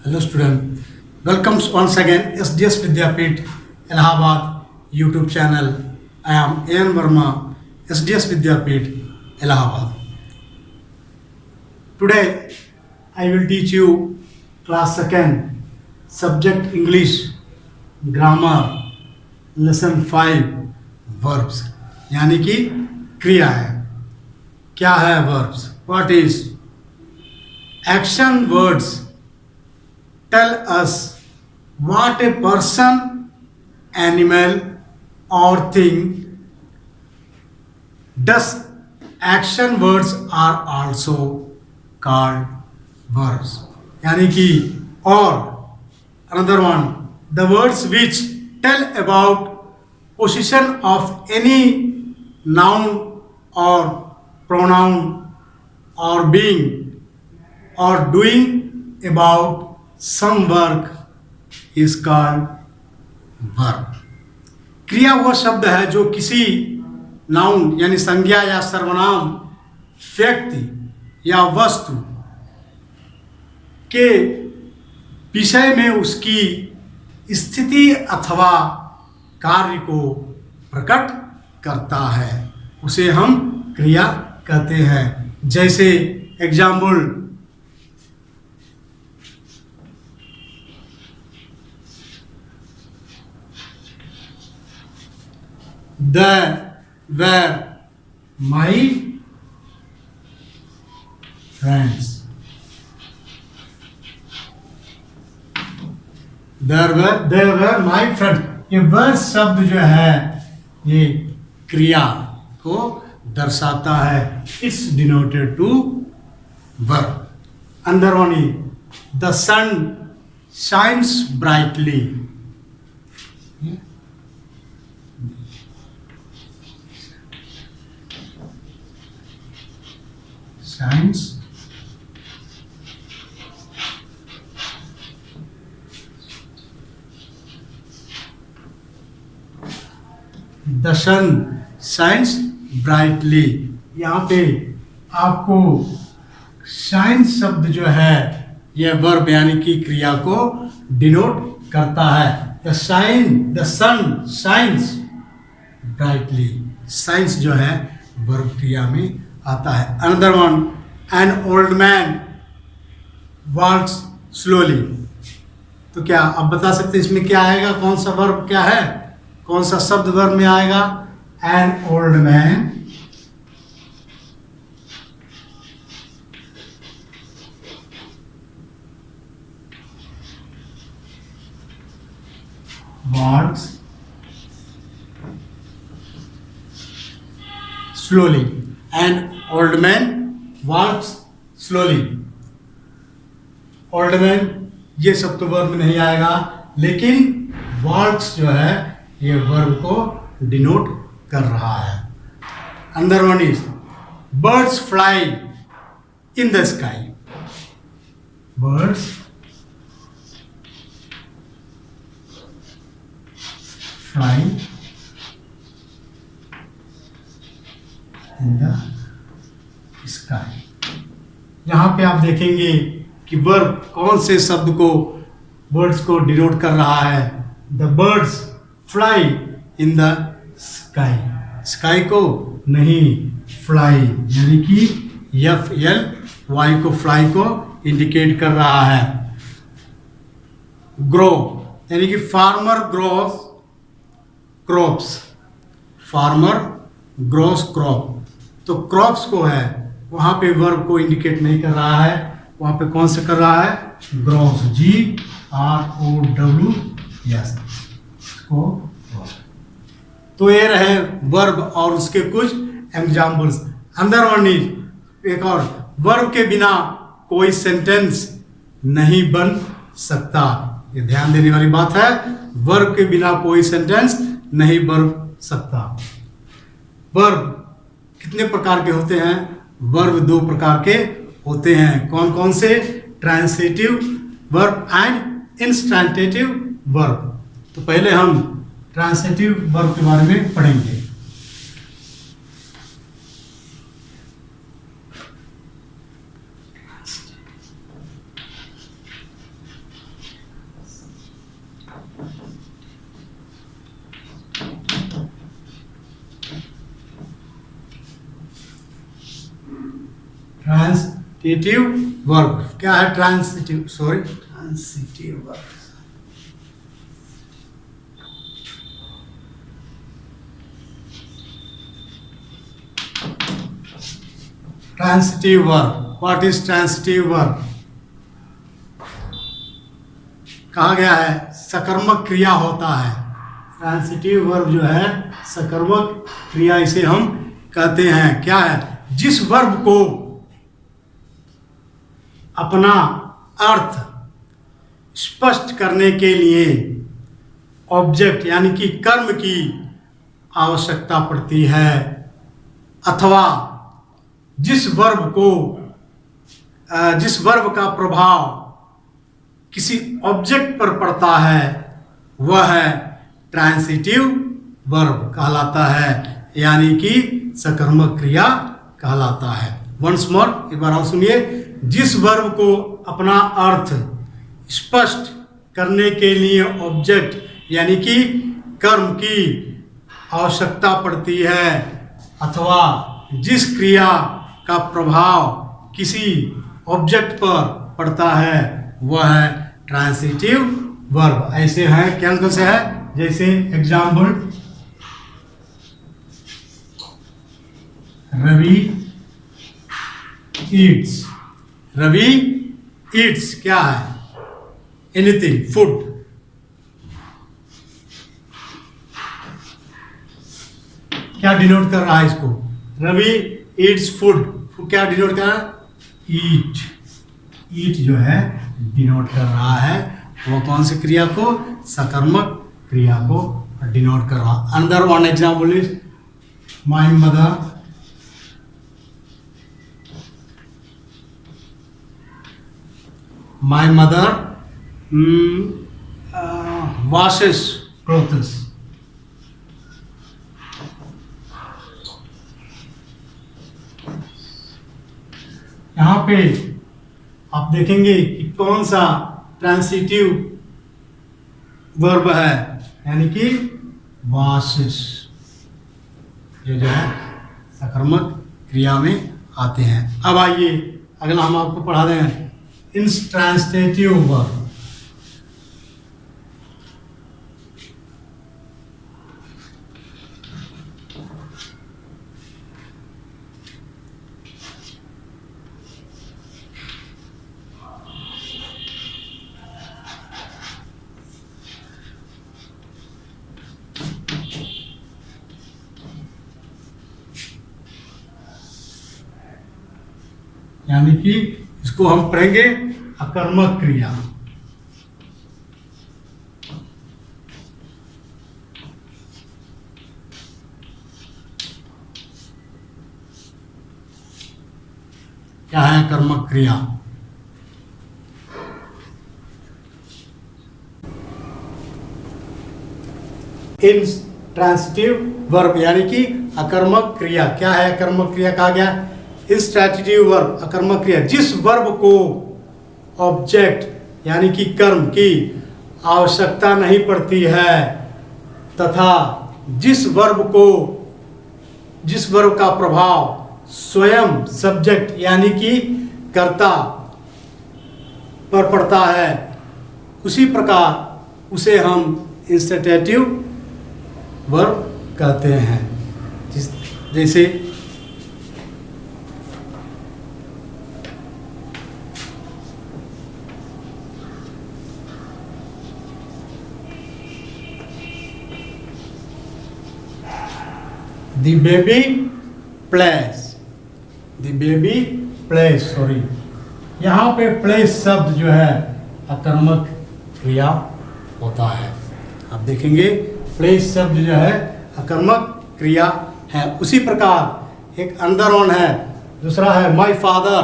Hello student, welcome once again SDS Vidyapeeth Allahabad YouTube channel. I am A.N. Verma, SDS Vidyapeeth Allahabad. Today I will teach you class 2nd subject English grammar lesson 5 verbs यानी कि क्रिया है. क्या है verbs? What is action words tell us what a person, animal or thing does. Action words are also called verbs. यानी कि और another one, the words which tell about position of any noun or pronoun or being or doing about some work is called verb. क्रिया वो शब्द है जो किसी noun यानी संज्ञा या सर्वनाम, व्यक्ति या वस्तु के विषय में उसकी स्थिति अथवा कार्य को प्रकट करता है, उसे हम क्रिया कहते हैं. जैसे example, They were my friends. They were my friends. ये वर्ड शब्द जो है ये क्रिया को दर्शाता है. It's denoted to verb. Another one is the sun shines brightly. Shines the sun shines brightly. यहाँ पे आपको shine शब्द जो है यह वर्ब यानी कि क्रिया को डिनोट करता है. the sun shines brightly. shines जो है वर्ब क्रिया में आता है. Another one, an old man walks slowly. तो क्या आप बता सकते हैं इसमें क्या आएगा, कौन सा वर्ब क्या है, कौन सा शब्द वर्ब में आएगा? an old man walks slowly. An old man walks slowly. Old man ये सब तो वर्ब में नहीं आएगा, लेकिन walks जो है ये वर्ब को डिनोट कर रहा है. Another one is birds fly in the sky. Birds fly in the sky. यहाँ पे आप देखेंगे कि वर्ब कौन से शब्द को, वर्ड्स को डिनोट कर रहा है. The birds fly in the sky. Sky को नहीं, फ्लाई यानी कि FLY को, फ्लाई को इंडिकेट कर रहा है. ग्रो यानी कि farmer grows crops. Farmer grows crop. तो क्रॉप्स को है वहाँ पे वर्ब को इंडिकेट नहीं कर रहा है, वहाँ पे कौन से कर रहा है? ग्रोस. GROWS को. तो ये रहे वर्ब और उसके कुछ एग्जाम्पल्स. अंदर वन इज एक और, वर्ब के बिना कोई सेंटेंस नहीं बन सकता. ये ध्यान देने वाली बात है, वर्ब के बिना कोई सेंटेंस नहीं बन सकता. वर्ब कितने प्रकार के होते हैं? वर्ब 2 प्रकार के होते हैं. कौन कौन से? Transitive verb and इंस्टेंटिव verb. तो पहले हम ट्रांसिटिव वर्ब के बारे में पढ़ेंगे. ट्रांसिटिव वर्ब क्या है? Transitive verb. Transitive verb, what is transitive verb? कहा गया है सकर्मक क्रिया होता है। ट्रांसिटिव वर्ब जो है सकर्मक क्रिया इसे हम कहते हैं। क्या है? जिस वर्ब को अपना अर्थ स्पष्ट करने के लिए ऑब्जेक्ट यानी कि कर्म की आवश्यकता पड़ती है, अथवा जिस वर्ब का प्रभाव किसी ऑब्जेक्ट पर पड़ता है वह है ट्रांसिटिव वर्ब कहलाता है, यानी कि सकर्मक क्रिया कहलाता है। वंस मोर, एक बार और सुनिए। जिस वर्ब को अपना अर्थ स्पष्ट करने के लिए ऑब्जेक्ट यानी कि कर्म की आवश्यकता पड़ती है, अथवा जिस क्रिया का प्रभाव किसी ऑब्जेक्ट पर पड़ता है वह है ट्रांसिटिव वर्ब। ऐसे हैं, क्या अंक से है? जैसे example, Ravi eats. Ravi eats क्या है? Anything, food. क्या डिनोट कर रहा है इसको? रवि ईट्स फूड, क्या डिनोट कर रहा है? ईट। ईट जो है डिनोट कर रहा है वो कौन सी क्रिया को? सकर्मक क्रिया को डिनोट कर रहा है। Another one example is my mother washes clothes। यहाँ पे आप देखेंगे कि कौन सा ट्रांसिटिव वर्ब है, यानी कि वाशिश, ये जो है सकर्मक क्रिया में आते हैं। अब आइए अगला हम आपको पढ़ा दें इंट्रांसिटिव वर्ब। यानी कि इसको हम पढ़ेंगे अकर्मक क्रिया। क्या है कर्मक क्रिया? इंट्रांसिटिव वर्ब यानी कि अकर्मक क्रिया। क्या है अकर्मक क्रिया? कहा गया इंट्रांसिटिव वर्ब अकर्मक क्रिया जिस वर्ब को ऑब्जेक्ट यानी कि कर्म की आवश्यकता नहीं पड़ती है तथा जिस वर्ब का प्रभाव स्वयं सब्जेक्ट यानी कि कर्ता पर पड़ता है, उसी प्रकार उसे हम इंस्टेटिव वर्ब कहते हैं। जैसे The baby plays। The baby plays, sorry, यहाँ पे plays शब्द जो है अकर्मक क्रिया होता है। आप देखेंगे plays शब्द जो है अकर्मक क्रिया है। उसी प्रकार एक अंदर ऑन है, दूसरा है my father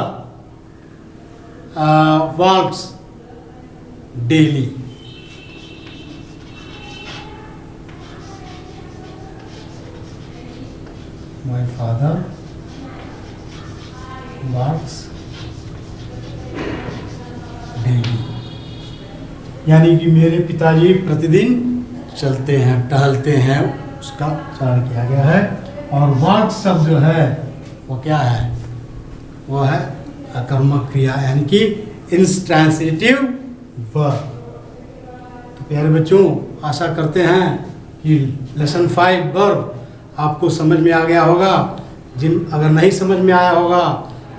walks daily। My father walks daily, यानी कि मेरे पिताजी प्रतिदिन चलते हैं, टहलते हैं, उसका उच्चारण किया गया है। और walk शब्द जो है वो क्या है? वो है अकर्मक क्रिया यानी कि इंट्रांसिटिव वर्ब। तो प्यारे बच्चों, आशा करते हैं कि लेसन 5 वर्ब आपको समझ में आ गया होगा। अगर नहीं समझ में आया होगा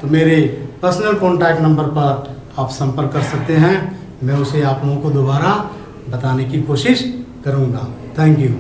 तो मेरे पर्सनल कॉन्टैक्ट नंबर पर आप संपर्क कर सकते हैं। मैं उसे आप लोगों को दोबारा बताने की कोशिश करूँगा। Thank you.